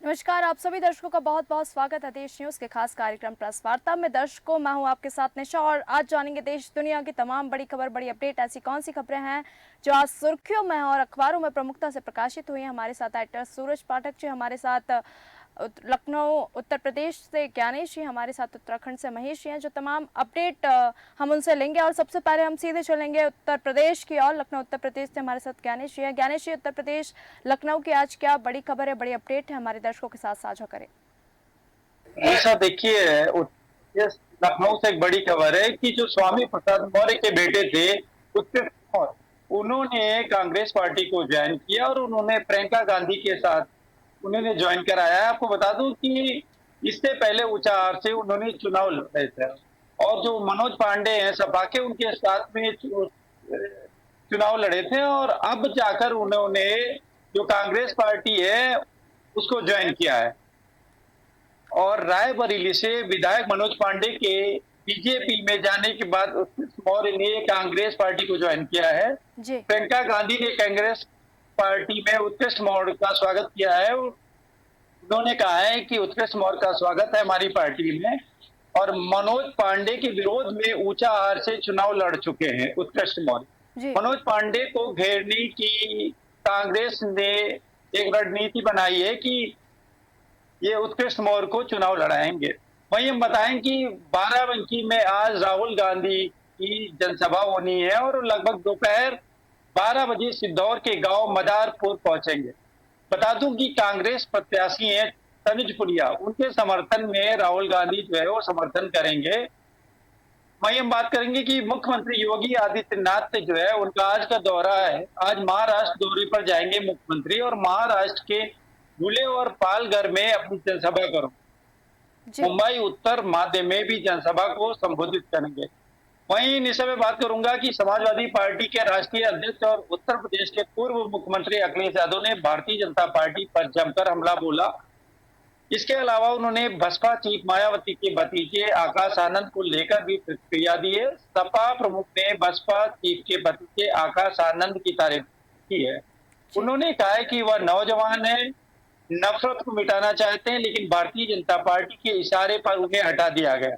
नमस्कार, आप सभी दर्शकों का बहुत बहुत स्वागत है देश न्यूज के खास कार्यक्रम प्रेस वार्ता में। दर्शकों, मैं हूं आपके साथ निशा और आज जानेंगे देश दुनिया की तमाम बड़ी खबर, बड़ी अपडेट। ऐसी कौन सी खबरें हैं जो आज सुर्खियों में और अखबारों में प्रमुखता से प्रकाशित हुई हैं। हमारे साथ एक्टर सूरज पाठक जी, हमारे साथ लखनऊ उत्तर प्रदेश से ज्ञानेश जी, हमारे साथ उत्तराखंड से महेश जी हैं। जो तमाम अपडेट हम उनसे लेंगे और सबसे पहले हम सीधे चलेंगे उत्तर प्रदेश की और लखनऊ उत्तर प्रदेश से हमारे साथ ज्ञानेश जी हैं। ज्ञानेश जी, उत्तर प्रदेश लखनऊ की आज क्या बड़ी खबर है, बड़ी अपडेट है, हमारे दर्शकों के साथ साझा करें। ऐसा देखिए, ये लखनऊ से एक बड़ी खबर है कि जो स्वामी प्रसाद मौर्य के बेटे थे उत्कृष्ट मौर्य, उन्होंने कांग्रेस पार्टी को ज्वाइन किया और उन्होंने प्रियंका गांधी के साथ उन्होंने ज्वाइन कराया है। आपको बता दूं कि इससे पहले ऊंचाहार से उन्होंने चुनाव लड़े थे और जो मनोज पांडे हैं सपा के, उनके साथ में चुनाव लड़े थे और अब जाकर उन्होंने जो कांग्रेस पार्टी है उसको ज्वाइन किया है। और रायबरेली से विधायक मनोज पांडे के बीजेपी में जाने के बाद उत्कृष्ट मौर्य ने कांग्रेस पार्टी को ज्वाइन किया है। जी। प्रियंका गांधी ने कांग्रेस पार्टी में उत्कृष्ट मौर्य का स्वागत किया है। उन्होंने कहा है कि उत्कृष्ट मौर्य का स्वागत है हमारी पार्टी में। और मनोज पांडे के विरोध में ऊंचाहार से चुनाव लड़ चुके हैं उत्कृष्ट मौर्य। जी। मनोज पांडे को घेरने की कांग्रेस ने एक रणनीति बनाई है कि ये उत्कृष्ट मौर्य को चुनाव लड़ाएंगे। वहीं हम बताएं कि बाराबंकी में आज राहुल गांधी की जनसभा होनी है और लगभग दोपहर 12 बजे सिद्धौर के गांव मदारपुर पहुंचेंगे। बता दूं कि कांग्रेस प्रत्याशी हैं तनुज पुनिया, उनके समर्थन में राहुल गांधी जो है वो समर्थन करेंगे। वहीं हम बात करेंगे कि मुख्यमंत्री योगी आदित्यनाथ जो है उनका आज का दौरा है। आज महाराष्ट्र दौरे पर जाएंगे मुख्यमंत्री और महाराष्ट्र के धुले और पालघर में अपनी जनसभा करो। मुंबई उत्तर माध्य में भी जनसभा को संबोधित करेंगे। वहीं इस समय बात करूंगा कि समाजवादी पार्टी के राष्ट्रीय अध्यक्ष और उत्तर प्रदेश के पूर्व मुख्यमंत्री अखिलेश यादव ने भारतीय जनता पार्टी पर जमकर हमला बोला। इसके अलावा उन्होंने बसपा चीफ मायावती के भतीजे आकाश आनंद को लेकर भी प्रतिक्रिया दी है। सपा प्रमुख ने बसपा चीफ के भतीजे आकाश आनंद की तारीफ की है। उन्होंने कहा है कि वह नौजवान है, नफरत को मिटाना चाहते हैं, लेकिन भारतीय जनता पार्टी के इशारे पर उन्हें हटा दिया गया।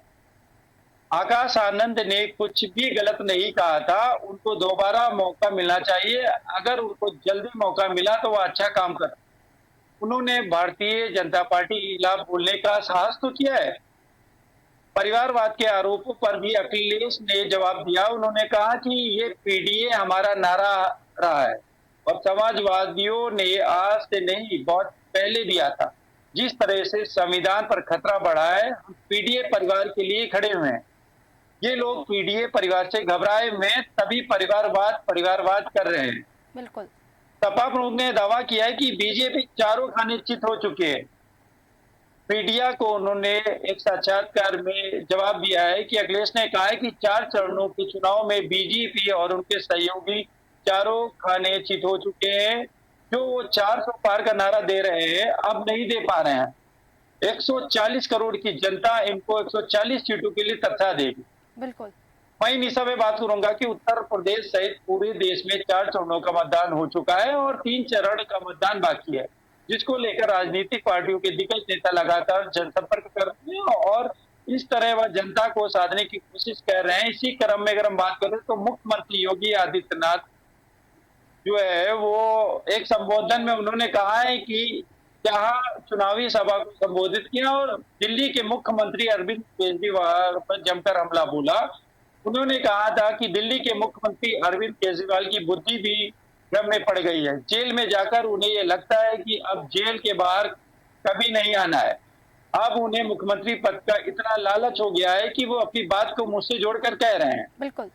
आकाश आनंद ने कुछ भी गलत नहीं कहा था, उनको दोबारा मौका मिलना चाहिए। अगर उनको जल्दी मौका मिला तो वह अच्छा काम कर। उन्होंने भारतीय जनता पार्टी के खिलाफ बोलने का साहस तो किया है। परिवारवाद के आरोपों पर भी अखिलेश ने जवाब दिया। उन्होंने कहा कि ये पीडीए हमारा नारा रहा है और समाजवादियों ने आज से नहीं बहुत पहले दिया था। जिस तरह से संविधान पर खतरा बढ़ा है, हम पीडीए परिवार के लिए खड़े हुए हैं। ये लोग पीडीए परिवार से घबराए हुए हैं, तभी परिवारवाद कर रहे हैं। बिल्कुल। सपा प्रमुख ने दावा किया है कि बीजेपी चारों खाने चित हो चुके हैं। मीडिया को उन्होंने एक साक्षात्कार में जवाब दिया है कि अखिलेश ने कहा है कि 4 चरणों के चुनाव में बीजेपी और उनके सहयोगी चारों खाने चित हो चुके हैं। जो वो 400 पार का नारा दे रहे हैं, अब नहीं दे पा रहे हैं। 140 करोड़ की जनता इनको 140 सीटों के लिए तरसा देगी। बिल्कुल। वहीं निशा में बात करूंगा कि उत्तर प्रदेश सहित पूरे देश में 4 चरणों का मतदान हो चुका है और 3 चरण का मतदान बाकी है, जिसको लेकर राजनीतिक पार्टियों के दिग्गज नेता लगातार जनसंपर्क कर रहे हैं और इस तरह वह जनता को साधने की कोशिश कर रहे हैं। इसी क्रम में अगर हम बात करें तो मुख्यमंत्री योगी आदित्यनाथ जो है वो एक संबोधन में उन्होंने कहा है कि जहां चुनावी सभा को संबोधित किया और दिल्ली के मुख्यमंत्री अरविंद केजरीवाल पर जमकर हमला बोला। उन्होंने कहा था कि दिल्ली के मुख्यमंत्री अरविंद केजरीवाल की बुद्धि भी भ्रम में पड़ गई है। जेल में जाकर उन्हें ये लगता है कि अब जेल के बाहर कभी नहीं आना है। अब उन्हें मुख्यमंत्री पद का इतना लालच हो गया है कि वो अपनी बात को मुझसे जोड़कर कह रहे हैं। बिल्कुल।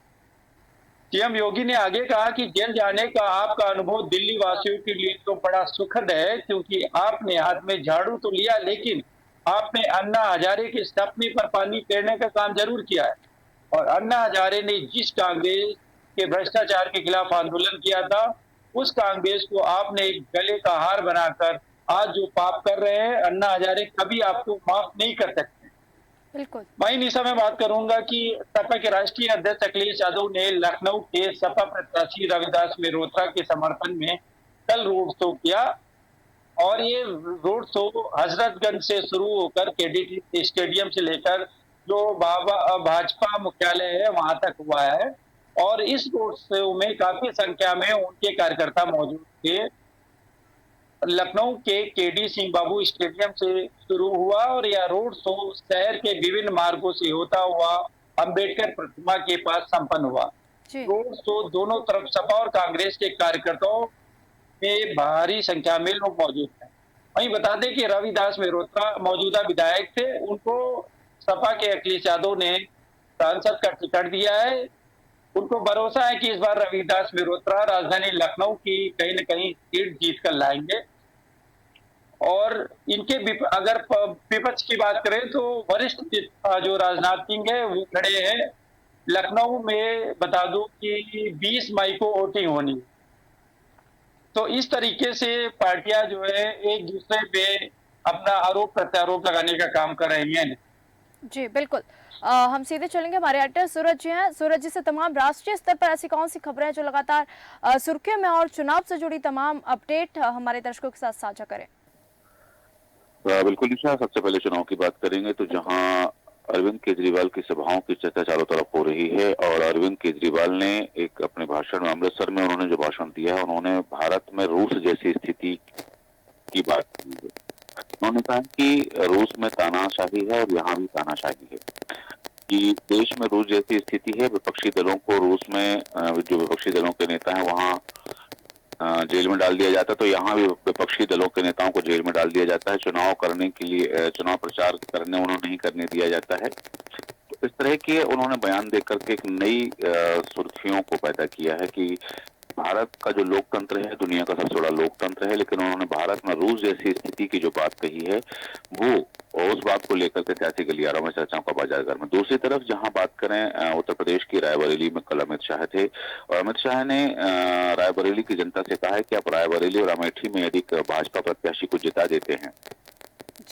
सीएम योगी ने आगे कहा कि जेल जाने का आपका अनुभव दिल्ली वासियों के लिए तो बड़ा सुखद है, क्योंकि आपने हाथ में झाड़ू तो लिया, लेकिन आपने अन्ना हजारे के सपने पर पानी फेरने का काम जरूर किया है। और अन्ना हजारे ने जिस कांग्रेस के भ्रष्टाचार के खिलाफ आंदोलन किया था, उस कांग्रेस को आपने एक गले का हार बनाकर आज जो पाप कर रहे हैं, अन्ना हजारे कभी आपको माफ नहीं कर सकते। बिल्कुल। वहीं निशा में बात करूंगा कि सपा के राष्ट्रीय अध्यक्ष अखिलेश यादव ने लखनऊ के सपा प्रत्याशी रविदास मेहरोत्रा के समर्थन में कल रोड शो किया और ये रोड शो हजरतगंज से शुरू होकर केडी स्टेडियम से लेकर जो भाजपा मुख्यालय है वहां तक हुआ है और इस रोड शो में काफी संख्या में उनके कार्यकर्ता मौजूद थे। लखनऊ के केडी सिंह बाबू स्टेडियम से शुरू हुआ और यह रोड शो शहर के विभिन्न मार्गों से होता हुआ अंबेडकर प्रतिमा के पास संपन्न हुआ। जी। रोड शो दोनों तरफ सपा और कांग्रेस के कार्यकर्ताओं में भारी संख्या में लोग मौजूद हैं। वहीं बता दें कि रविदास मेहरोत्रा मौजूदा विधायक थे, उनको सपा के अखिलेश यादव ने सांसद का टिकट दिया है। उनको भरोसा है कि इस बार रविदास मेहरोत्रा राजधानी लखनऊ की कहीं न कहीं सीट जीत कर लाएंगे। और इनके अगर विपक्ष की बात करें तो वरिष्ठ जो राजनाथ सिंह है वो खड़े हैं। लखनऊ में बता दूं कि 20 मई को वोटिंग होनी है। तो इस तरीके से पार्टियां जो है एक दूसरे पे अपना आरोप प्रत्यारोप लगाने का काम कर रही हैं। जी बिल्कुल। हम सीधे चलेंगे, हमारे एडिटर सूरज जी हैं। सूरज जी से तमाम राष्ट्रीय स्तर पर ऐसी कौन सी खबरें हैं जो लगातार सुर्खियों में और चुनाव से जुड़ी तमाम अपडेट हमारे दर्शकों के साथ साझा करें। बिल्कुल निशा, सबसे पहले चुनाव की बात करेंगे तो जहां अरविंद केजरीवाल की सभाओं की चर्चा चारों तरफ हो रही है और अरविंद केजरीवाल ने एक अपने भाषण में अमृतसर में उन्होंने जो भाषण दिया है, उन्होंने भारत में रूस जैसी स्थिति की बात की है। उन्होंने कहा कि रूस में तानाशाही है और यहाँ भी तानाशाही है, कि देश में रूस जैसी स्थिति है। विपक्षी दलों को रूस में जो विपक्षी दलों के नेता हैं वहाँ जेल में डाल दिया जाता है, तो यहाँ भी विपक्षी दलों के नेताओं को जेल में डाल दिया जाता है। चुनाव करने के लिए चुनाव प्रचार करने उन्हें नहीं करने दिया जाता है। तो इस तरह के उन्होंने बयान देकर के एक नई सुर्खियों को पैदा किया है कि भारत का जो लोकतंत्र है दुनिया का सबसे बड़ा लोकतंत्र है, लेकिन उन्होंने भारत में रूस जैसी स्थिति की जो बात कही है वो और उस बात को लेकर के सियासी गलियारों में चर्चाओं का बाजार गर्म है। दूसरी तरफ जहां बात करें उत्तर प्रदेश की रायबरेली में कल अमित शाह थे और अमित शाह ने रायबरेली की जनता से कहा है कि आप रायबरेली और अमेठी में यदि भाजपा प्रत्याशी को जिता देते हैं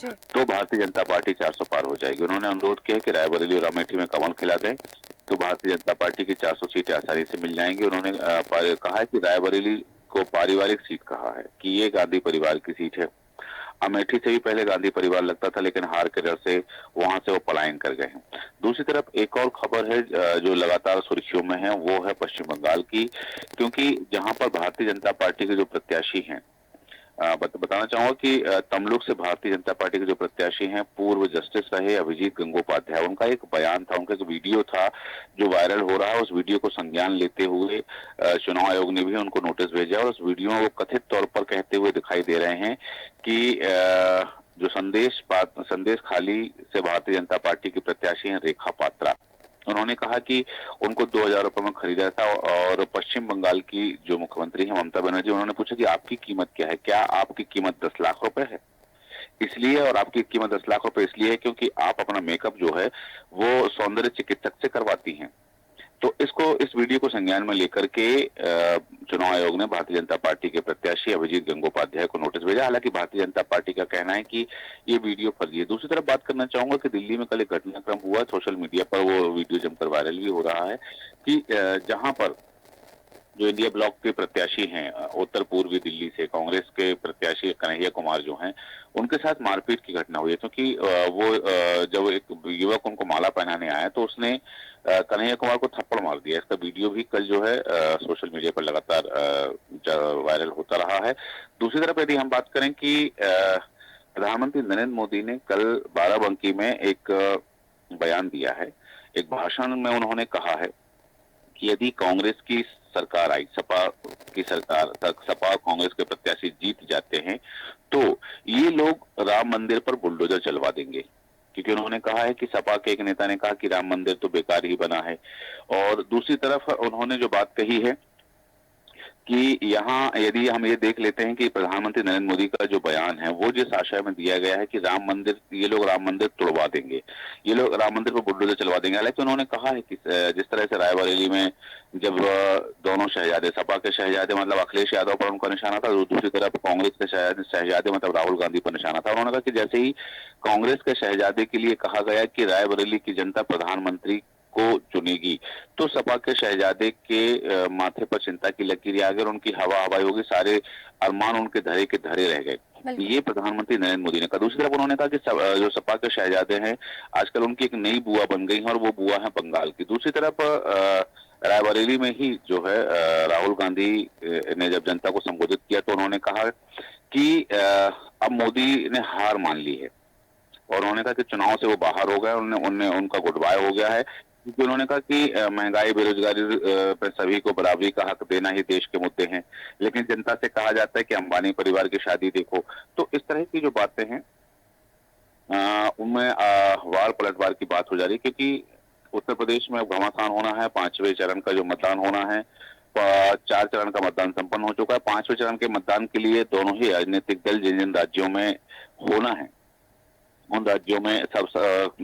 तो भारतीय जनता पार्टी 400 पार हो जाएगी। उन्होंने अनुरोध किया कि रायबरेली और अमेठी में कमल खिला दें तो भारतीय जनता पार्टी की 400 सीटें आसानी से मिल जाएंगी। उन्होंने कहा है कि रायबरेली को पारिवारिक सीट कहा है कि ये गांधी परिवार की सीट है। अमेठी से भी पहले गांधी परिवार लगता था, लेकिन हार के डर से वहां से वो पलायन कर गए हैं। दूसरी तरफ एक और खबर है जो लगातार सुर्खियों में है, वो है पश्चिम बंगाल की, क्योंकि जहां पर भारतीय जनता पार्टी के जो प्रत्याशी हैं, बताना चाहूंगा कि तमलुक से भारतीय जनता पार्टी के जो प्रत्याशी हैं पूर्व जस्टिस रहे अभिजीत गंगोपाध्याय, उनका एक बयान था, उनका एक वीडियो था जो वायरल हो रहा है। उस वीडियो को संज्ञान लेते हुए चुनाव आयोग ने भी उनको नोटिस भेजा और उस वीडियो में वो कथित तौर पर कहते हुए दिखाई दे रहे हैं कि जो संदेश खाली से भारतीय जनता पार्टी की प्रत्याशी हैं रेखा पात्रा, उन्होंने कहा कि उनको 2000 रुपए में खरीदा था और पश्चिम बंगाल की जो मुख्यमंत्री है ममता बनर्जी, उन्होंने पूछा कि आपकी कीमत क्या है, क्या आपकी कीमत 10 लाख रुपए है? इसलिए, और आपकी कीमत 10 लाख रुपए इसलिए है क्योंकि आप अपना मेकअप जो है वो सौंदर्य चिकित्सक से करवाती हैं। तो इस वीडियो को संज्ञान में लेकर के चुनाव आयोग ने भारतीय जनता पार्टी के प्रत्याशी अभिजीत गंगोपाध्याय को नोटिस भेजा। हालांकि भारतीय जनता पार्टी का कहना है कि ये वीडियो फर्जी है। दूसरी तरफ बात करना चाहूंगा कि दिल्ली में कल एक घटनाक्रम हुआ, सोशल मीडिया पर वो वीडियो जमकर वायरल भी हो रहा है कि जहां पर जो इंडिया ब्लॉक के प्रत्याशी हैं उत्तर पूर्वी दिल्ली से कांग्रेस के प्रत्याशी कन्हैया कुमार जो हैं, उनके साथ मारपीट की घटना हुई है। क्योंकि वो जब एक युवक उनको माला पहनाने आया तो उसने कन्हैया कुमार को थप्पड़ मार दिया। इसका वीडियो भी कल जो है सोशल मीडिया पर लगातार वायरल होता रहा है। दूसरी तरफ यदि हम बात करें कि प्रधानमंत्री नरेंद्र मोदी ने कल बाराबंकी में एक बयान दिया है। एक भाषण में उन्होंने कहा है कि यदि कांग्रेस की सरकार आई, सपा की सरकार तक सपा कांग्रेस के प्रत्याशी जीत जाते हैं तो ये लोग राम मंदिर पर बुलडोजर चलवा देंगे। क्योंकि उन्होंने कहा है कि सपा के एक नेता ने कहा कि राम मंदिर तो बेकार ही बना है। और दूसरी तरफ उन्होंने जो बात कही है कि यहाँ यदि हम ये देख लेते हैं कि प्रधानमंत्री नरेंद्र मोदी का जो बयान है वो जिस आशय में दिया गया है कि राम मंदिर, ये लोग राम मंदिर तोड़वा देंगे, ये लोग राम मंदिर पर बुलडोजर चलवा देंगे। हालांकि उन्होंने कहा है कि जिस तरह से रायबरेली में जब दोनों शहजादे, सपा के शहजादे मतलब अखिलेश यादव पर उनका निशाना था, दूसरी तरफ कांग्रेस के शहजादे मतलब राहुल गांधी पर निशाना था। उन्होंने कहा कि जैसे ही कांग्रेस के शहजादे के लिए कहा गया कि रायबरेली की जनता प्रधानमंत्री को चुनेगी तो सपा के शहजादे के माथे पर चिंता की लकीर आ गई और उनकी हवा हवाई होगी, सारे अरमान उनके धरे के धरे रह गए। ये प्रधानमंत्री नरेंद्र मोदी ने कहा। दूसरी तरफ उन्होंने कहा कि जो सपा के शहजादे हैं आजकल उनकी एक नई बुआ बन गई हैं और वो बुआ है बंगाल की। दूसरी तरफ रायबरेली में ही जो है राहुल गांधी ने जब जनता को संबोधित किया तो उन्होंने कहा कि अब मोदी ने हार मान ली है और उन्होंने कहा कि चुनाव से वो बाहर हो गए, उनका गुड बाय हो गया है, क्योंकि उन्होंने कहा कि महंगाई बेरोजगारी पर सभी को बराबरी का हक देना ही देश के मुद्दे हैं। लेकिन जनता से कहा जाता है कि अंबानी परिवार की शादी देखो। तो इस तरह की जो बातें हैं उनमें वार पलटवार की बात हो जा रही है, क्योंकि उत्तर प्रदेश में अब घमासान होना है। 5वें चरण का जो मतदान होना है, 4 चरण का मतदान संपन्न हो चुका है। 5वें चरण के मतदान के लिए दोनों ही राजनीतिक दल जिन जिन राज्यों में होना है उन राज्यों में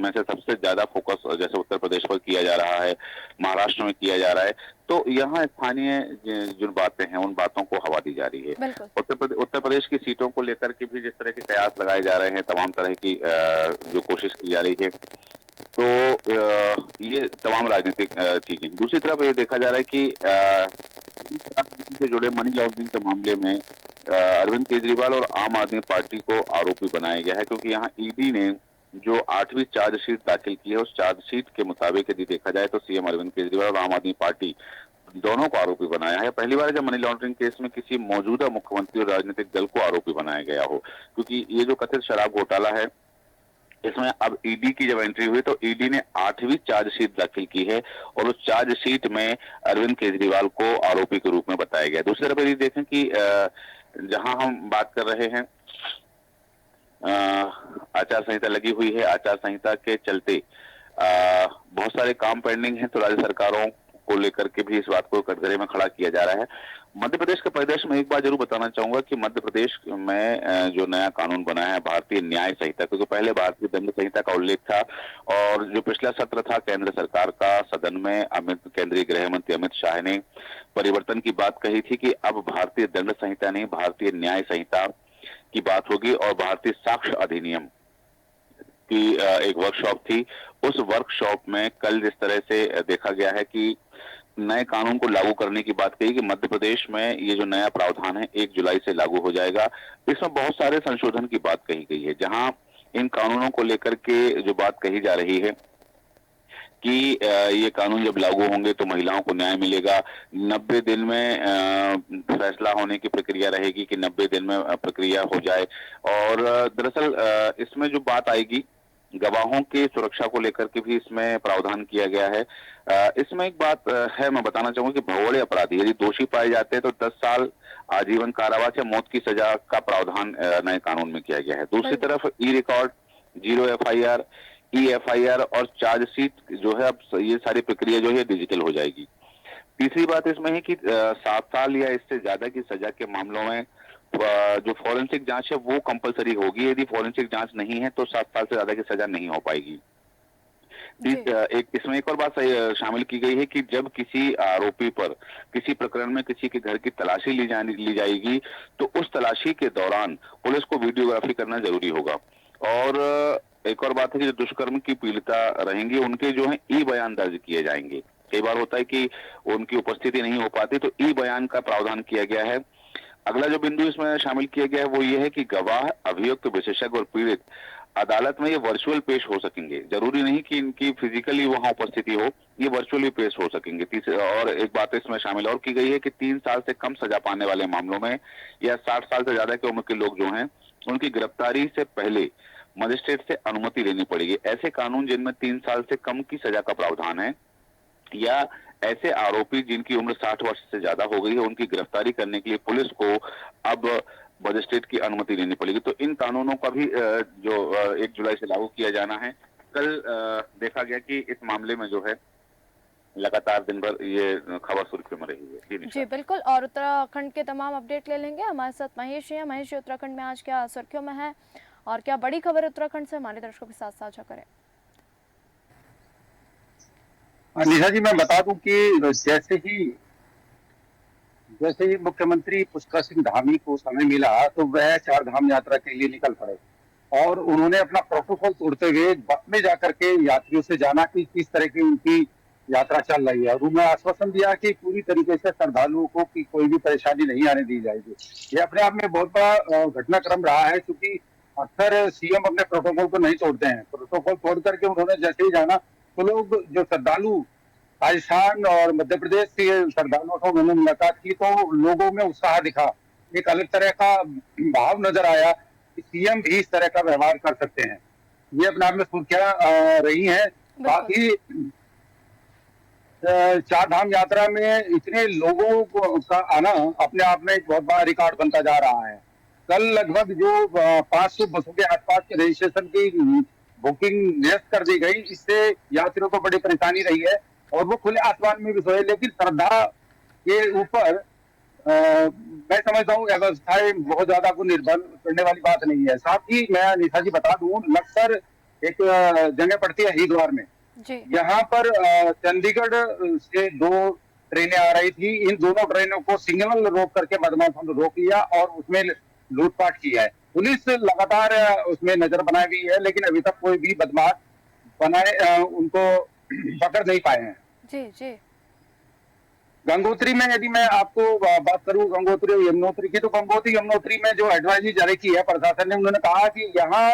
से सबसे ज्यादा फोकस जैसे उत्तर प्रदेश पर किया जा रहा है, महाराष्ट्र में किया जा रहा है। तो यहाँ स्थानीय जो बातें हैं उन बातों को हवा दी जा रही है। उत्तर प्रदेश की सीटों को लेकर के भी जिस तरह के कयास लगाए जा रहे हैं, तमाम तरह की जो कोशिश की जा रही है, तो ये तमाम राजनीतिक चीजें। दूसरी तरफ ये देखा जा रहा है कि से जुड़े मनी लॉन्ड्रिंग के मामले में अरविंद केजरीवाल और आम आदमी पार्टी को आरोपी बनाया गया है, क्योंकि यहाँ ईडी ने जो 8वीं चार्जशीट दाखिल की है उस चार्जशीट के मुताबिक यदि देखा जाए तो सीएम अरविंद केजरीवाल और आम आदमी पार्टी दोनों को आरोपी बनाया है। पहली बार जब मनी लॉन्ड्रिंग केस में किसी मौजूदा मुख्यमंत्री और राजनीतिक दल को आरोपी बनाया गया हो, क्योंकि ये जो कथित शराब घोटाला है इसमें अब ईडी की जब एंट्री हुई तो ईडी ने 8वीं चार्जशीट दाखिल की है और उस चार्जशीट में अरविंद केजरीवाल को आरोपी के रूप में बताया गया। दूसरी तरफ यदि देखें कि जहां हम बात कर रहे हैं आचार संहिता लगी हुई है, आचार संहिता के चलते बहुत सारे काम पेंडिंग हैं, तो राज्य सरकारों को लेकर के भी इस बात को कटघरे में खड़ा किया जा रहा है। मध्य प्रदेश के परिदृश्य में एक बात जरूर बताना चाहूंगा कि मध्य प्रदेश में जो नया कानून बना है भारतीय न्याय संहिता, क्योंकि पहले भारतीय दंड संहिता का उल्लेख था और जो पिछला सत्र था केंद्र सरकार का, सदन में केंद्रीय गृह मंत्री अमित शाह ने परिवर्तन की बात कही थी कि अब भारतीय दंड संहिता नहीं भारतीय न्याय संहिता की बात होगी। और भारतीय साक्ष्य अधिनियम की एक वर्कशॉप थी, उस वर्कशॉप में कल जिस तरह से देखा गया है कि नए कानून को लागू करने की बात कही कि मध्य प्रदेश में ये जो नया प्रावधान है 1 जुलाई से लागू हो जाएगा। इसमें बहुत सारे संशोधन की बात कही गई है, जहां इन कानूनों को लेकर के जो बात कही जा रही है कि ये कानून जब लागू होंगे तो महिलाओं को न्याय मिलेगा। 90 दिन में फैसला होने की प्रक्रिया रहेगी कि 90 दिन में प्रक्रिया हो जाए। और दरअसल इसमें जो बात आएगी गवाहों की सुरक्षा को लेकर के भी इसमें प्रावधान किया गया है। इसमें एक बात है, मैं बताना चाहूंगा कि भगोड़े अपराधी यदि दोषी पाए जाते हैं तो 10 साल आजीवन कारावास या मौत की सजा का प्रावधान नए कानून में किया गया है। दूसरी तरफ ई रिकॉर्ड, 0 FIR, EFIR और चार्जशीट जो है अब ये सारी प्रक्रिया जो है डिजिटल हो जाएगी। तीसरी बात इसमें है कि 7 साल या इससे ज्यादा की सजा के मामलों में जो फॉरेंसिक जांच है वो कंपलसरी होगी। यदि फॉरेंसिक जांच नहीं है तो 7 साल से ज्यादा की सजा नहीं हो पाएगी। इसमें एक और बात शामिल की गई है कि जब किसी आरोपी पर किसी प्रकरण में किसी के घर की तलाशी ली जाएगी तो उस तलाशी के दौरान पुलिस को वीडियोग्राफी करना जरूरी होगा। और एक और बात है कि जो दुष्कर्म की पीड़िता रहेंगी उनके जो है ई बयान दर्ज किए जाएंगे। कई बार होता है कि उनकी उपस्थिति नहीं हो पाती तो ई बयान का प्रावधान किया गया है। अगला जो बिंदु इसमें शामिल किया गया है वो ये है कि गवाह, अभियुक्त, विशेषज्ञ और पीड़ित अदालत में ये वर्चुअल पेश हो सकेंगे। जरूरी नहीं कि इनकी फिजिकली वहां उपस्थिति हो, ये वर्चुअली पेश हो सकेंगे। और एक बात इसमें शामिल और की गई है कि 3 साल से कम सजा पाने वाले मामलों में या 60 साल से ज्यादा की उम्र के लोग जो हैं उनकी गिरफ्तारी से पहले मजिस्ट्रेट से अनुमति लेनी पड़ेगी। ऐसे कानून जिनमें 3 साल से कम की सजा का प्रावधान है या ऐसे आरोपी जिनकी उम्र 60 वर्ष से ज्यादा हो गई है उनकी गिरफ्तारी करने के लिए पुलिस को अब मजिस्ट्रेट की अनुमति लेनी पड़ेगी। तो इन कानूनों का भी जो 1 जुलाई से लागू किया जाना है। कल देखा गया कि इस मामले में जो है लगातार दिन भर ये खबर सुर्खियों में रही है। जी बिल्कुल, और उत्तराखंड के तमाम अपडेट ले लेंगे। हमारे साथ महेश जी हैं। महेश जी, उत्तराखंड में आज क्या सुर्खियों में है और क्या बड़ी खबर उत्तराखंड से हमारे दर्शकों के साथ साझा करें? निशा जी, मैं बता दूं कि जैसे ही मुख्यमंत्री पुष्कर सिंह धामी को समय मिला तो वह 4 धाम यात्रा के लिए निकल पड़े और उन्होंने अपना प्रोटोकॉल तोड़ते हुए बस में जाकर के यात्रियों से जाना कि किस तरह की उनकी यात्रा चल रही है और उन्होंने आश्वासन दिया कि पूरी तरीके से श्रद्धालुओं को की कोई भी परेशानी नहीं आने दी जाएगी। ये अपने आप में बहुत बड़ा घटनाक्रम रहा है, क्योंकि अक्सर सीएम अपने प्रोटोकॉल को नहीं तोड़ते हैं। प्रोटोकॉल तोड़ करके उन्होंने जैसे ही जाना तो लोग जो श्रद्धालु राजस्थान और मध्य प्रदेश के श्रद्धालुओं से उन्होंने मुलाकात की तो लोगों में उत्साह दिखा, एक अलग तरह का भाव नजर आया कि सीएम भी इस तरह का व्यवहार कर सकते हैं। ये अपने आप में सुर्खियां रही हैं। बाकी चार धाम यात्रा में इतने लोगों का आना अपने आप में एक बहुत बड़ा रिकॉर्ड बनता जा रहा है। कल लगभग जो 500 बसों के आसपास के रजिस्ट्रेशन की बुकिंग निरस्त कर दी गई, इससे यात्रियों को बड़ी परेशानी रही है और वो खुले आसमान में भी सोए। लेकिन श्रद्धा के ऊपर मैं समझता हूँ व्यवस्थाएं बहुत ज्यादा को निर्भर करने वाली बात नहीं है। साथ ही मैं निशा जी बता दूं, लक्सर एक जगह पड़ती है हरिद्वार में, यहाँ पर चंडीगढ़ से 2 ट्रेनें आ रही थी। इन दोनों ट्रेनों को सिग्नल रोक करके बदमाशों ने रोक लिया और उसमें लूटपाट किया है। पुलिस लगातार उसमें नजर बनाई हुई है, लेकिन अभी तक कोई भी बदमाश उनको पकड़ नहीं पाए हैं। जी। गंगोत्री में यदि मैं आपको बात करूं गंगोत्री और यमुनोत्री की, तो गंगोत्री यमुनोत्री में जो एडवाइजरी जारी की है प्रशासन ने, उन्होंने कहा कि यहाँ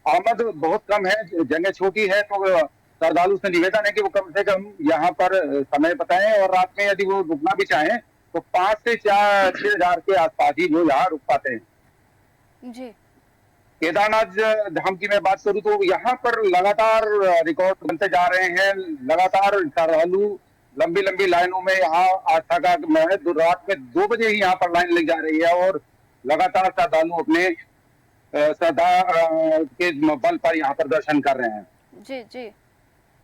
आमद बहुत कम है, जगह छोटी है, तो श्रद्धालु से निवेदन है कि वो कम से कम यहाँ पर समय बताएं और रात में यदि वो रुकना भी चाहें तो 5 से 6 हजार के आसपास ही वो यहाँ रुक पाते हैं। जी। केदारनाथ धाम की मैं बात करूं तो यहाँ पर लगातार रिकॉर्ड बनते जा रहे हैं। लगातार श्रद्धालु लंबी लंबी लाइनों में यहाँ आस्था का रात में 2 बजे ही यहाँ पर लाइन लग जा रही है और लगातार श्रद्धालु अपने श्रद्धा के बल पर यहाँ पर दर्शन कर रहे हैं। जी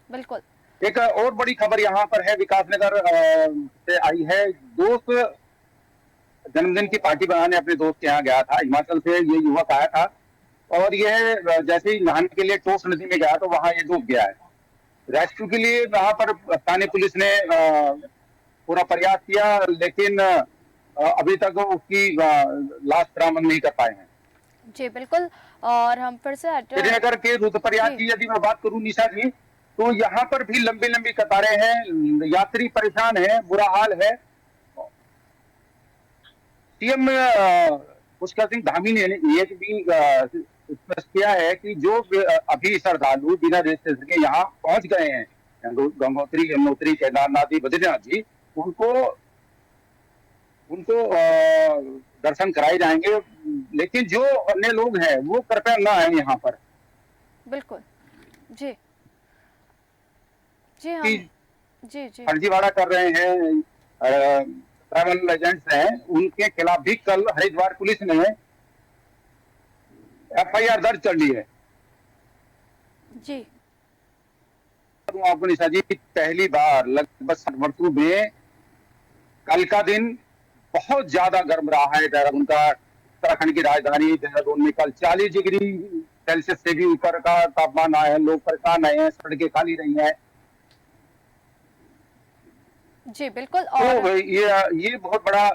बिल्कुल। एक और बड़ी खबर यहाँ पर है, विकासनगर से आई है। दोस्त जन्मदिन की पार्टी बनाने अपने दोस्त के यहाँ गया था, हिमाचल से ये युवक आया था और यह जैसे ही नहाने के लिए टोस नदी में गया तो वहां ये डूब गया है। रेस्क्यू के लिए वहां पर स्थानीय पुलिस ने पूरा प्रयास किया, लेकिन अभी तक उसकी लाश बरामद नहीं कर पाए हैं। जी बिल्कुल। और हम फिर से श्रीनगर के रुद्रप्रयाग की यदि मैं बात करूं निशा जी, तो यहाँ पर भी लंबी लंबी कतारें हैं, यात्री परेशान है, बुरा हाल है। सीएम पुष्कर सिंह धामी ने ये भी स्पष्ट किया है कि जो अभी श्रद्धालु बिना रजिस्ट्रेशन के यहाँ पहुंच गए हैं, गंगोत्री यमुनोत्री केदारनाथ जी बद्रीनाथ जी, उनको दर्शन कराए जाएंगे। लेकिन जो अन्य लोग हैं वो कृपया न आए यहाँ पर। बिल्कुल। जी हम जी फर्जीवाड़ा कर रहे हैं, ट्रैवल एजेंट्स हैं, उनके खिलाफ भी कल हरिद्वार पुलिस ने FIR दर्ज कर ली है। जी आपको निशा जी, पहली बार लगभग 60 वर्षों में कल का दिन बहुत ज्यादा गर्म रहा है देहरादून का। उत्तराखंड की राजधानी देहरादून में कल 40 डिग्री सेल्सियस से भी ऊपर का तापमान आया है। लोग परेशान आए हैं, सड़कें खाली रही हैं। जी बिल्कुल। और तो ये बहुत बड़ा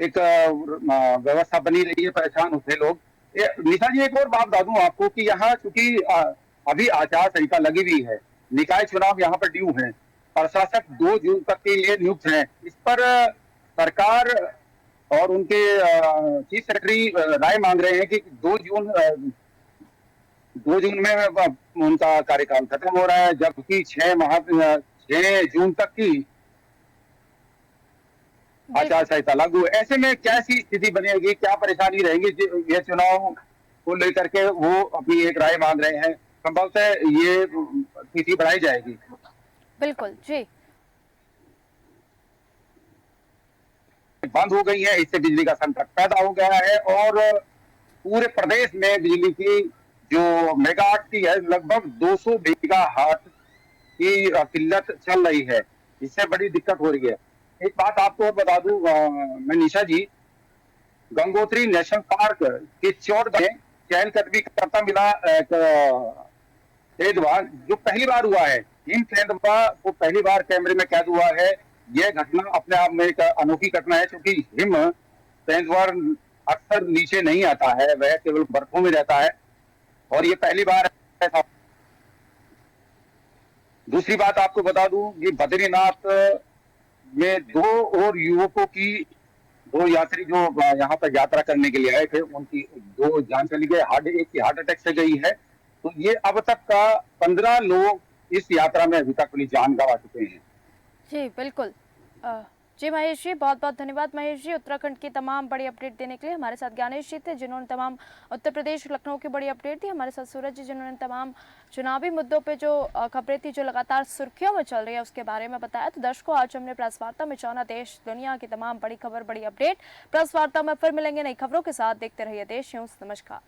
एक व्यवस्था बनी रही है, परेशान होते लोग। निशा जी एक और बात बता दूं आपको कि यहाँ चूंकि अभी आचार संहिता लगी हुई है, निकाय चुनाव यहाँ पर ड्यू है, प्रशासक 2 जून तक के लिए नियुक्त हैं। इस पर सरकार और उनके चीफ सेक्रेटरी राय मांग रहे हैं कि 2 जून में उनका कार्यकाल खत्म हो रहा है, जबकि 6 जून तक की आचार संहिता लागू। ऐसे में कैसी स्थिति बनेगी, क्या परेशानी रहेगी? ये चुनाव को लेकर के वो अपनी एक राय मांग रहे हैं, संभवतः ये तिथि बढ़ाई जाएगी। बिल्कुल। जी बंद हो गई है, इससे बिजली का संकट पैदा हो गया है और पूरे प्रदेश में बिजली की जो मेगावाट की है लगभग 200 मेगावाट की किल्लत चल रही है। इससे बड़ी दिक्कत हो रही है। एक बात आपको और बता दूं मैं निशा जी, गंगोत्री नेशनल पार्क के चौड़ में चहलकदमी करता मिला एक तेंदुआ, जो पहली बार हुआ है। इन तेंदुआ को पहली बार कैमरे में कैद हुआ है। यह घटना अपने आप में एक अनोखी घटना है, क्योंकि हिम तेंदुआ अक्सर नीचे नहीं आता है, वह केवल बर्फों में रहता है और ये पहली बार ऐसा दूसरी बात आपको बता दूं कि बद्रीनाथ में दो यात्री जो यहाँ पर यात्रा करने के लिए आए थे, उनकी दो जान चली गई, एक की हार्ट अटैक से गई है। तो ये अब तक का 15 लोग इस यात्रा में अभी तक अपनी जान गंवा चुके हैं। जी बिल्कुल। जी महेश जी, बहुत बहुत धन्यवाद महेश जी, उत्तराखंड की तमाम बड़ी अपडेट देने के लिए। हमारे साथ ज्ञानेश जी थे जिन्होंने तमाम उत्तर प्रदेश लखनऊ की बड़ी अपडेट दी। हमारे साथ सूरज जी जिन्होंने तमाम चुनावी मुद्दों पे जो खबरें थी जो लगातार सुर्खियों में चल रही है उसके बारे में बताया। तो दर्शकों, आज हमने प्रेस वार्ता में जाना देश दुनिया की तमाम बड़ी खबर बड़ी अपडेट। प्रेस वार्ता में फिर मिलेंगे नई खबरों के साथ। देखते रहिए देश न्यूज। नमस्कार।